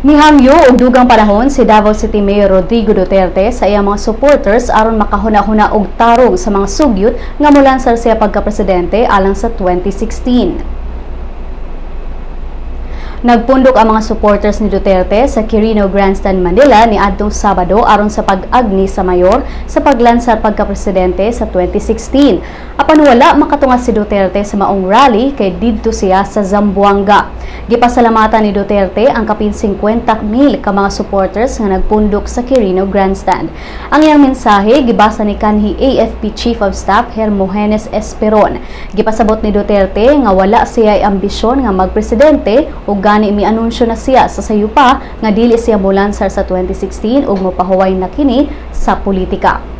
Nihangyo og dugang panahon si Davao City Mayor Rodrigo Duterte sa iyang mga supporters aron makahuna-huna og tarong sa mga sugyot nga molansar siya pagka-presidente alang sa 2016. Nagpundok ang mga supporters ni Duterte sa Quirino Grandstand, Manila niadtong Sabado aron sa pag-agni sa mayor sa paglansar pagka-presidente sa 2016. Apan wala makatunga si Duterte sa maong rally kay didto siya sa Zamboanga. Gipasalamatan ni Duterte ang kapin 50,000 ka mga supporters nga nagpundok sa Quirino Grandstand. Ang iyang mensahe gibasa ni kanhi AFP Chief of Staff Hermogenes Esperon. Gipasabot ni Duterte nga wala siya ambisyon nga magpresidente ug gani mianunsyo na siya sa sayupa nga dili siya molansar sa 2016 ug mopahuway na kini sa politika.